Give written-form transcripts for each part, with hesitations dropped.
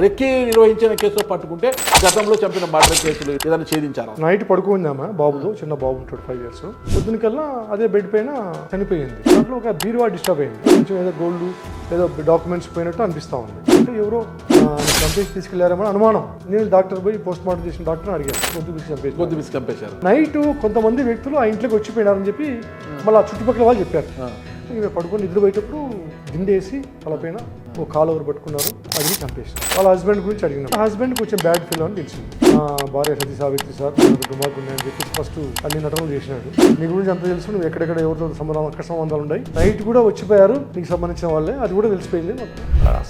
Recce నిర్వహించిన కేసులో పట్టుకుంటే గతంలో చంపిన మర్డర్ కేసులు ఏదైనా ఛేదించారా? నైట్ పడుకుందామా బాబుతో, చిన్న బాబు ఉంటాడు 5 years. పొద్దున కల్లా అదే బెడ్ పైన చనిపోయింది. దాంట్లో ఒక బీరువా డిస్టర్బ్ అయింది. కొంచెం ఏదో గోల్డ్ ఏదో డాక్యుమెంట్స్ పోయినట్టు అనిపిస్తా ఉంది. అంటే ఎవరో చంపేసి తీసుకెళ్లారేమో అనుమానం. నేను డాక్టర్ పోయి పోస్ట్ మార్టం చేసిన డాక్టర్ అడిగాను, గొంతు పిసి చంపేశారు. నైట్ కొంతమంది వ్యక్తులు ఆ ఇంట్లోకి వచ్చిపోయినారని చెప్పి మళ్ళీ చుట్టుపక్కల వాళ్ళు చెప్పారు. ఇక పడుకొని నిద్రపోయేటప్పుడు దిండేసి వాళ్ళ పైన ఓ కాలు ఎవరు పట్టుకున్నారు, అది చంపేసి వాళ్ళ హస్బెండ్ గురించి అడిగిన హస్బెండ్ కొంచెం బ్యాడ్ ఫీల్ అని తెలిసింది. భార్య సతీ సావిత్రి సార్ దుమాకు ఉన్నాయని చెప్పి ఫస్ట్ అన్ని నటనలు చేసినాడు. నీ గురించి అంత తెలుసు, నువ్వు ఎక్కడెక్కడ ఎవరితో అక్కడ సంబంధాలు ఉన్నాయి, నైట్ కూడా వచ్చిపోయారు నీకు సంబంధించిన వాళ్ళే, అది కూడా తెలిసిపోయింది.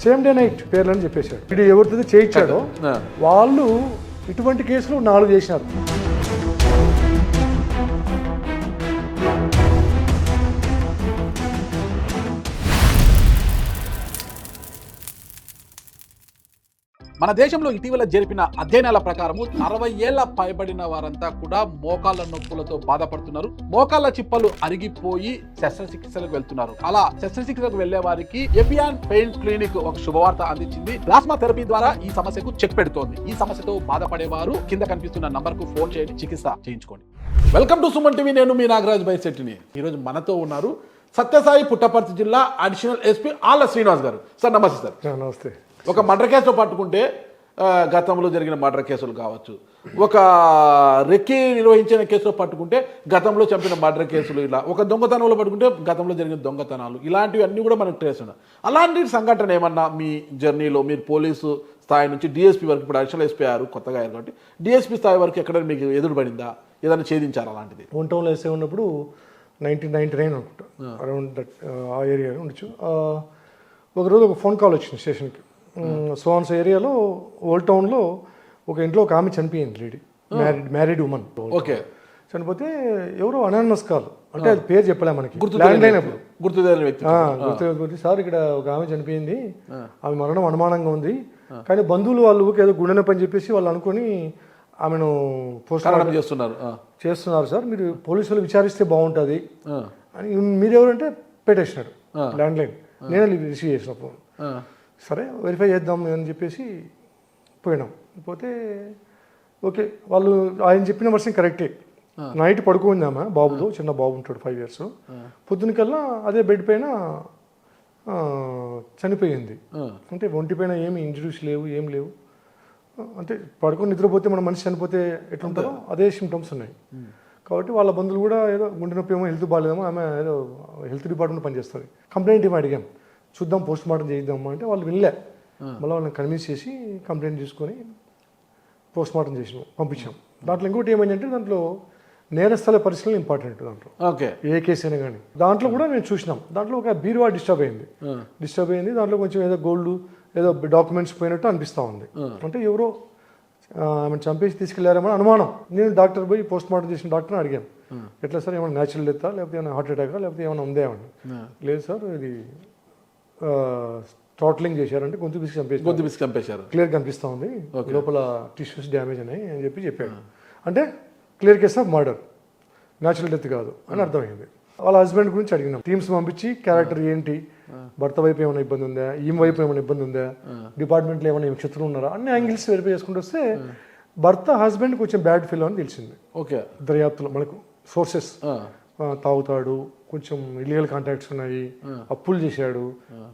సేమ్ డే నైట్ పేర్లని చెప్పేశాడు. ఇది ఎవరితో చేయించాడో వాళ్ళు ఇటువంటి కేసులు 4 చేసినారు. మన దేశంలో ఇటీవల జరిపిన అధ్యయనాల ప్రకారము 60 ఏళ్ల పైబడిన వారంతా కూడా మోకాళ్ళ నొప్పులతో బాధపడుతున్నారు. మోకాళ్ళ చిప్పలు అరిగిపోయి శస్త్రచికిత్సలకు వెళ్తున్నారు. అలా శస్త్రచికిత్సకు వెళ్లే వారికి ఎపియాన్ పెయిన్ క్లినిక్ ఒక శుభవార్త అందించింది. ప్లాస్మా థెరపీ ద్వారా ఈ సమస్యకు చెక్ పెడుతోంది. ఈ సమస్యతో బాధపడేవారు కింద కనిపిస్తున్న నంబర్ కు ఫోన్ చేయండి, చికిత్స చేయించుకోండి. Welcome to Suman TV. నేను మీ నాగరాజ్ బైశెట్టిని. ఈరోజు మనతో ఉన్నారు సత్యసాయి పుట్టపర్తి జిల్లా అడిషనల్ ఎస్పీ ఆళ్ల శ్రీనివాస్ గారు. సార్ నమస్తే. సార్ నమస్తే. ఒక మర్డర్ కేసులో పట్టుకుంటే గతంలో జరిగిన మర్డర్ కేసులు కావచ్చు, ఒక రెక్కి నిర్వహించిన కేసులో పట్టుకుంటే గతంలో చంపిన మర్డర్ కేసులు, ఇలా ఒక దొంగతనంలో పట్టుకుంటే గతంలో జరిగిన దొంగతనాలు, ఇలాంటివి అన్నీ కూడా మనకు ట్రేస్ ఉన్నాయి. అలాంటి సంఘటన ఏమన్నా మీ జర్నీలో మీరు పోలీసు స్థాయి నుంచి డిఎస్పీ వరకు, ఇప్పుడు అడిషనల్ ఎస్పీ అయ్యారు కొత్తగా అయ్యారు కాబట్టి డిఎస్పీ స్థాయి వరకు ఎక్కడ మీకు ఎదురుపడిందా, ఏదైనా ఛేదించారా అలాంటిది? వన్ టౌన్లో వేసే ఉన్నప్పుడు 1999 అనుకుంటా, అరౌండ్ దట్ ఆ ఏరియా ఉండొచ్చు. ఒకరోజు ఒక ఫోన్ కాల్ వచ్చింది స్టేషన్కి. సోన్స్ ఏరియాలో ఓల్డ్ టౌన్లో ఒక ఇంట్లో ఒక ఆమె చనిపోయింది, లేడీ, మ్యారీడ్ ఉమెన్. ఓకే. చనిపోతే ఎవరో అనానమస్ కాల్, అంటే అది పేరు చెప్పలే మనకి, ల్యాండ్లైనప్పుడు గుర్తు సార్ ఇక్కడ ఒక ఆమె చనిపోయింది, ఆమె మరణం అనుమానంగా ఉంది, కానీ బంధువులు వాళ్ళు ఏదో గుండె నొప్పి అని చెప్పేసి వాళ్ళు అనుకొని ఆమెను పోస్ట్ మార్టం చేస్తున్నారు సార్, మీరు పోలీసులు విచారిస్తే బాగుంటుంది అని. మీరెవరంటే పెట్టేసినాడు ల్యాండ్లైన్. నేనే రిసీవ్ చేసిన ఫోన్. సరే వెరిఫై చేద్దాం అని చెప్పేసి పోయినాం. పోతే ఓకే, వాళ్ళు ఆయన చెప్పిన వర్షన్ కరెక్టే. నైట్ పడుకుందామా బాబుతో, చిన్న బాబు ఉంటాడు 5 years. పొద్దున కల్లా అదే బెడ్ పైన చనిపోయింది. అంటే ఒంటి పైన ఏమి ఇంజరీస్ లేవు, ఏం లేవు. అంటే పడుకొని నిద్రపోతే మన మనిషి చనిపోతే ఎట్లుంటారో అదే సిమ్టమ్స్ ఉన్నాయి. కాబట్టి వాళ్ళ బంధువులు కూడా ఏదో గుండె నొప్పి ఏమో, హెల్త్ బాగాలేదేమో, ఆమె ఏదో హెల్త్ డిపార్ట్మెంట్ పనిచేస్తుంది, కంప్లైంట్ ఏమో అడిగాం, చూద్దాం పోస్ట్ మార్టం చేద్దామా అంటే వాళ్ళు వినలే. మళ్ళీ వాళ్ళని కన్విన్స్ చేసి కంప్లైంట్ తీసుకొని పోస్ట్ మార్టం చేసినాం, పంపించాం. దాంట్లో ఇంకోటి ఏమైందంటే దాంట్లో నేరస్థల పరిశీలన ఇంపార్టెంట్. దాంట్లో ఓకే, ఏ కేసు అయినా కానీ దాంట్లో కూడా మేము చూసినాం. దాంట్లో ఒక బీరువా డిస్టర్బ్ అయింది. దాంట్లో కొంచెం ఏదో గోల్డ్ ఏదో డాక్యుమెంట్స్ పోయినట్టు అనిపిస్తూ ఉంది. అంటే ఎవరో ఆమెను చంపేసి తీసుకెళ్లారేమో అనుమానం. నేను డాక్టర్ పోయి పోస్ట్ మార్టం చేసిన డాక్టర్ని అడిగాను, ఎట్లా సార్ ఏమైనా న్యాచురల్ డెత్తా, లేకపోతే ఏమైనా హార్ట్ అటాకా, లేకపోతే ఏమైనా ఉందే అని. లేదు సార్, ఇది థ్రాట్లింగ్ చేశారంటే గొంతు పిసి చంపేశారు, క్లియర్ కనిపిస్తూ ఉంది, లోపల టిష్యూస్ డ్యామేజ్ అని చెప్పాడు. అంటే clear case of murder, natural death కాదు అని అర్థమైంది. వాళ్ళ హస్బెండ్ గురించి అడిగినాం. టీమ్స్ పంపించి క్యారెక్టర్ ఏంటి, భర్త వైపు ఏమైనా ఇబ్బంది ఉందా, ఈమె వైపు ఏమైనా ఇబ్బంది ఉందా, డిపార్ట్మెంట్లో ఏమైనా శత్రువులు ఉన్నారా, అన్ని యాంగిల్స్ వెరిఫై చేసుకుంటూ వస్తే భర్త హస్బెండ్ కొంచెం బ్యాడ్ ఫీల్ అని తెలిసింది. ఓకే, దర్యాప్తులో మనకు సోర్సెస్, తాగుతాడు, కొంచెం ఇల్లీగల్ కాంటాక్ట్స్ ఉన్నాయి, అప్పులు చేశాడు,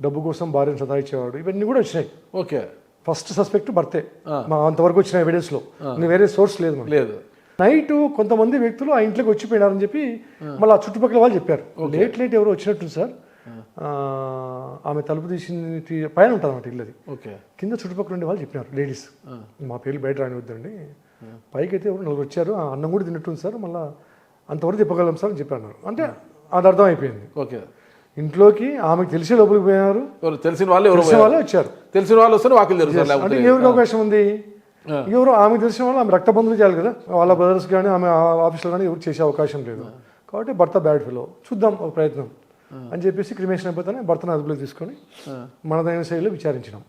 డబ్బు కోసం భార్యను సతాయించేవాడు, ఇవన్నీ కూడా వచ్చినాయి. ఓకే, ఫస్ట్ సస్పెక్ట్ భర్తే మా అంతవరకు వచ్చిన ఎవిడెన్స్ లో, వేరే సోర్స్ లేదు. నైట్ కొంతమంది వ్యక్తులు ఆ ఇంట్లోకి వచ్చిపోయినారని చెప్పి మళ్ళీ ఆ చుట్టుపక్కల వాళ్ళు చెప్పారు. లేట్ ఎవరు వచ్చినట్టు సార్, ఆమె తలుపు తీసింది పైన ఉంటుంది అన్నమాట ఇల్లది. ఓకే, కింద చుట్టుపక్కల ఉండే వాళ్ళు చెప్పినారు, లేడీస్, మా పేర్లు బయట రానివద్దండి, పైకి అయితే ఎవరు 4 వచ్చారు, అన్నం కూడా తిన్నట్టుంది సార్, మళ్ళీ అంతవరకు చెప్పగలం సార్ అని చెప్పారు. అంటే అది అర్థం అయిపోయింది. ఓకే, ఇంట్లోకి ఆమెకు తెలిసే లోపలికి పోయినారు, తెలిసిన వాళ్ళే వచ్చారు, తెలిసిన వాళ్ళు వస్తే వాకిలు తెలుసు. అంటే ఎవరికి అవకాశం ఉంది, ఎవరు ఆమెకు తెలిసిన వాళ్ళు ఆమె రక్త బంధువులు చేయాలి కదా, వాళ్ళ బ్రదర్స్ కానీ ఆమె ఆఫీస్లో కానీ ఎవరు చేసే అవకాశం లేదు. కాబట్టి భర్త బ్యాడ్ ఫీల్, చూద్దాం ఒక ప్రయత్నం అని చెప్పేసి క్రిమేషన్ అయిపోతానే భర్తను అదుపులోకి తీసుకొని మనదైన శైలిలో విచారించినాం.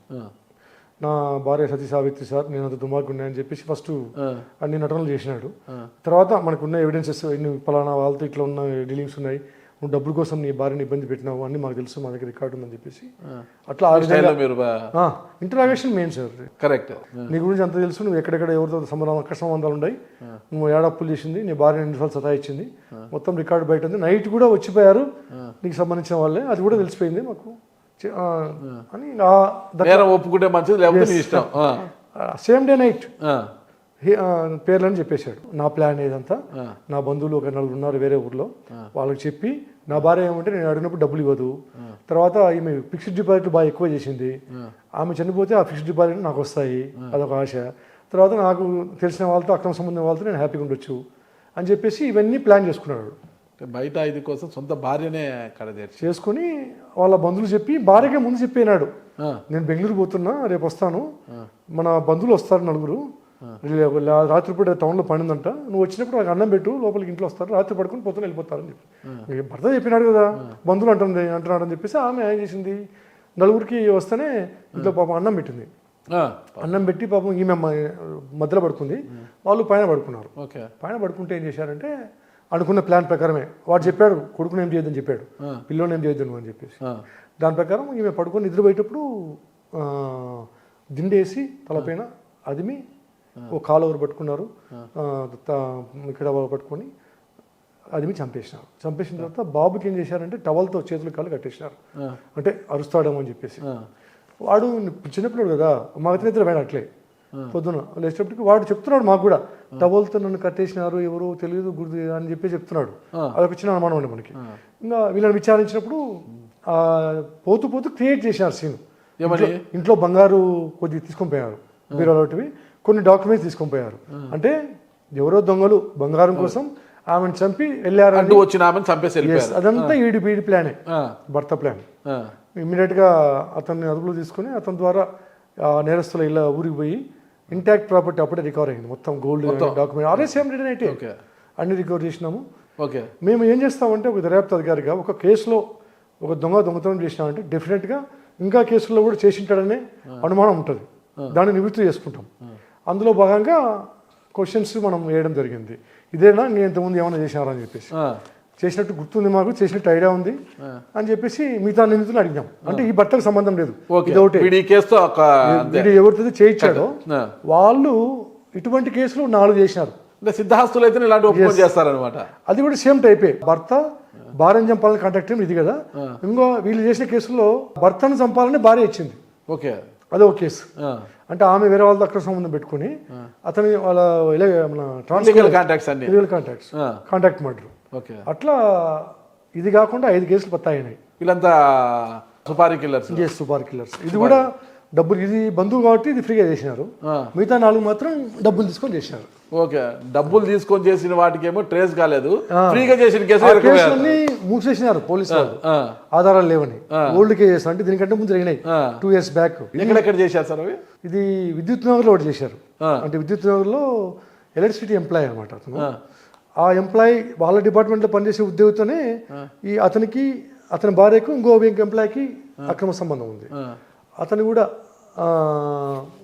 నా భార్య సతీ సావిత్రి సార్, నేను అంత దుమాకున్నా అని చెప్పేసి ఫస్ట్ అన్ని నటనలు చేసినాడు. తర్వాత మనకున్న ఎవిడెన్సెస్, ఇన్ని పలానా వాళ్ళతో ఇట్లా ఉన్న డీలింగ్స్ ఉన్నాయి, నువ్వు డబ్బుల కోసం నీ భార్యని ఇబ్బంది పెట్టినావు అని మాకు తెలుసు, మా దగ్గర రికార్డు ఉందని చెప్పేసి అట్లా ఆ స్టైల్లో మీరు ఇంటరాగేషన్ మెయిన్ సార్. కరెక్ట్. నీ గురించి అంత తెలుసు, నువ్వు ఎక్కడెక్కడ ఎవరితో అక్కడ సంబంధాలు ఉన్నాయి, నువ్వు ఏడప్పులు చేసింది, నీ భార్య ఎన్నిసార్లు సతాయించింది, మొత్తం రికార్డు బయట ఉంది. నైట్ కూడా వచ్చిపోయారు నీకు సంబంధించిన వాళ్ళే, అది కూడా తెలిసిపోయింది మాకు అని ఒప్పుకుంటే మంచిది, లేకపోతే నీ ఇష్టం. సేమ్ డే నైట్ పేర్లని చెప్పేశాడు. నా ప్లాన్ ఏదంతా, నా బంధువులు ఒక 4 ఉన్నారు వేరే ఊర్లో, వాళ్ళకి చెప్పి నా భార్య ఏమంటే నేను అడిగినప్పుడు డబ్బులు ఇవ్వదు, తర్వాత ఈమె ఫిక్స్డ్ డిపాజిట్ బాగా ఎక్కువ చేసింది, ఆమె చనిపోతే ఆ ఫిక్స్డ్ డిపాజిట్ నాకు వస్తాయి, అదొక ఆశ, తర్వాత నాకు తెలిసిన వాళ్ళతో అక్రమ సంబంధం వాళ్ళతో నేను హ్యాపీగా ఉండొచ్చు అని చెప్పేసి ఇవన్నీ ప్లాన్ చేసుకున్నాడు. బయట ఇది కోసం సొంత భార్యనే చేసుకుని వాళ్ళ బంధువులు చెప్పి భార్యకే ముందు చెప్పినాడు, నేను బెంగళూరు పోతున్నా రేపు వస్తాను, మన బంధువులు వస్తారు 4, రాత్రిపూట టౌన్లో పడిందంట, నువ్వు వచ్చినప్పుడు నాకు అన్నం పెట్టు, లోపలికి ఇంట్లో వస్తారు, రాత్రి పడుకుని పొద్దున వెళ్ళిపోతారని చెప్పి భర్త చెప్పినాడు కదా, బంధువులు అంటున్నాడు అని చెప్పేసి ఆమె ఏం చేసింది, 4కి వస్తేనే ఇంట్లో పాపం అన్నం పెట్టింది. అన్నం పెట్టి పాపం ఈమె మధ్యలో పడుకుంది, వాళ్ళు పైన పడుకున్నారు. పైన పడుకుంటే ఏం చేశారంటే అనుకున్న ప్లాన్ ప్రకారమే వాడు చెప్పాడు, కొడుకుని ఏం చేయొద్దని చెప్పాడు, పిల్లోని ఏం చేయొద్దు అని చెప్పేసి, దాని ప్రకారం ఈమె పడుకొని నిద్రపోయేటప్పుడు దిండేసి తలపైన అదిమి ఓ కాలు ఎవరు పట్టుకున్నారు, ఇక్కడ పట్టుకొని అదిమి చంపేసినారు. చంపేసిన తర్వాత బాబుకి ఏం చేశారంటే టవల్తో చేతులు కాళ్ళు కట్టేసినారు, అంటే అరుస్తాడేమో అని చెప్పేసి. వాడు చిన్నపిల్లడు కదా, మాకు నిద్ర పోయిన అట్లే పొద్దున లేచేటప్పటికి వాడు చెప్తున్నాడు మాకు కూడా, టవల్తో నన్ను కట్టేసినారు ఎవరో తెలియదు గుర్తు అని చెప్పి చెప్తున్నాడు. అదొక చిన్న అనుమానం అండి మనకి. ఇంకా వీళ్ళని విచారించినప్పుడు పోతూ పోతూ క్రియేట్ చేసినారు సీన్. ఇంట్లో బంగారు కొద్దిగా తీసుకొని పోయారు, బీరోలోటివి కొన్ని డాక్యుమెంట్స్ తీసుకొని పోయారు, అంటే ఎవరో దొంగలు బంగారం కోసం ఆమెను చంపి వెళ్ళారు, అదంతా ఈడి ప్లానే, భర్త ప్లాన్. ఇమ్మీడియట్ గా అతన్ని అదుపులో తీసుకుని అతని ద్వారా నేరస్తుల ఇలా ఊరికి పోయి ఇంటాక్ట్ ప్రాపర్టీ అప్పుడే రికవర్ అయింది, మొత్తం గోల్డ్ డాక్యుమెంట్ ఆరే సేమ్ డే నైట్ అన్ని రికవర్ చేసినాము. మేము ఏం చేస్తామంటే ఒక దర్యాప్తు అధికారిగా ఒక కేసులో ఒక దొంగతనం చేసినామంటే డెఫినెట్గా ఇంకా కేసుల్లో కూడా చేసింటాడనే అనుమానం ఉంటుంది, దాన్ని నివృత్తి చేసుకుంటాం. అందులో భాగంగా క్వశ్చన్స్ మనం వేయడం జరిగింది, ఇదేనా నేను ఇంతకుముందు ఏమైనా చేసినారా అని చెప్పేసి. చేసినట్టు గుర్తుంది మాకు, చేసినట్టు ఐడియా ఉంది అని చెప్పేసి మిగతా నిందితులు అడిగాం. అంటే ఈ భర్తకు సంబంధం లేదు, ఎవరితో చేయించాడో వాళ్ళు ఇటువంటి కేసులు 4 చేసినారు. సిద్ధహస్తులు అయితే ఇలాంటి చేస్తారనమాట. అది కూడా సేమ్ టైపే, భర్త భార్యను చంపాలని కాంటాక్ట్ ఇది కదా. ఇంకో వీళ్ళు చేసిన కేసులో భర్తను చంపాలని భార్య ఇచ్చింది, అదే ఒక కేసు. అంటే ఆమె వేరే వాళ్ళతో అక్కడ సంబంధం పెట్టుకుని అతని వాళ్ళ కాంటాక్ట్ మర్డర్. అట్లా ఇది కాకుండా 5 కేసులు పత్తాయినాయి. వీళ్ళంతా సుపారీ కిల్లర్స్. సుపారీ కిల్లర్స్. ఇది కూడా డబ్బులు, ఇది బంధువు కాబట్టి ఇది ఫ్రీగా చేసినారు, మిగతా 4 మాత్రం డబ్బులు తీసుకొని చేసినారు. డబ్బులు తీసుకొని చేసిన వాటికి ఏమో ట్రేస్ కాలేదు, ఫ్రీగా చేసిన కేసులన్నీ మూసేసినారు పోలీసు వాళ్ళు, ఆధారాలు లేవని. ఓల్డ్ కేసెస్ అంటే దీనికంటే ముందు జరిగినాయి 2 years బ్యాక్. ఎక్కడెక్కడ చేశారు సార్ అవి? ఇది విద్యుత్ నగర్లో ఒకటి చేశారు, అంటే విద్యుత్ నగర్లో ఎలక్ట్రిసిటీ ఎంప్లాయ్ అనమాట అతను. ఆ ఎంప్లాయీ వాళ్ళ డిపార్ట్మెంట్లో పనిచేసే ఉద్యోగితోనే ఈ అతనికి అతని భార్యకు ఇంకో ఎంప్లాయీకి అక్రమ సంబంధం ఉంది. అతను కూడా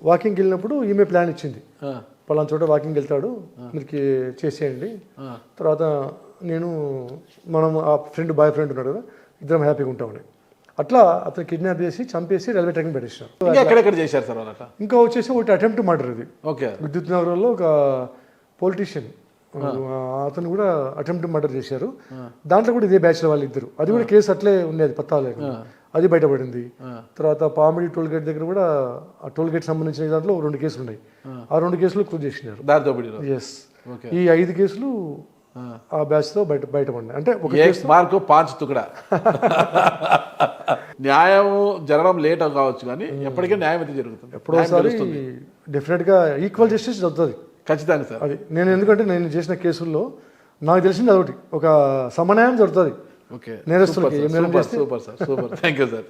వాకింగ్కి వెళ్ళినప్పుడు ఈమె ప్లాన్ ఇచ్చింది, పలానా చోట వాకింగ్ వెళ్తాడు మీరు చేసేయండి, తర్వాత మనం ఆ బాయ్ ఫ్రెండ్ ఉన్నాడు కదా, ఇద్దరం హ్యాపీగా ఉంటామని. అట్లా అతను కిడ్నాప్ చేసి చంపేసి రైల్వే ట్రాకింగ్ పెట్టేసారు. ఇంకా వచ్చేసి ఒకటి అటెంప్ట్ మర్డర్. ఇది విద్యుత్ నగరంలో ఒక పొలిటీషియన్ అతను కూడా అటెంప్ట్ మర్డర్ చేశారు, దాంట్లో కూడా ఇదే బ్యాచ్ల వాళ్ళు ఇద్దరు. అది కూడా కేసు అట్లే ఉండేది, పత్తాలే, అది బయటపడింది. తర్వాత పామిడి టోల్ గేట్ దగ్గర కూడా ఆ టోల్ గేట్ సంబంధించిన దాంట్లో 2 కేసులు ఉన్నాయి, ఆ 2 కేసులు క్లోజ్ చేసినారు. ఎస్, ఈ 5 కేసులు ఆ బ్యాచ్ తో బయటపడినాయి. అంటే ఒక మార్కు 5 తుకడా. న్యాయం జరగడం లేట్ కావచ్చు కానీ ఎప్పటికీ న్యాయం అయితే జరుగుతుంది, ఎప్పుడోసారి డెఫినెట్ గా ఈక్వల్ జస్టిస్ జరుగుతుంది ఖచ్చితంగా సార్. అది ఎందుకంటే నేను చేసిన కేసుల్లో నాకు తెలిసింది అదొకటి, ఒక సమన్యాయం జరుగుతుంది నేరస్తులకి. Super sir, super. Thank you sir.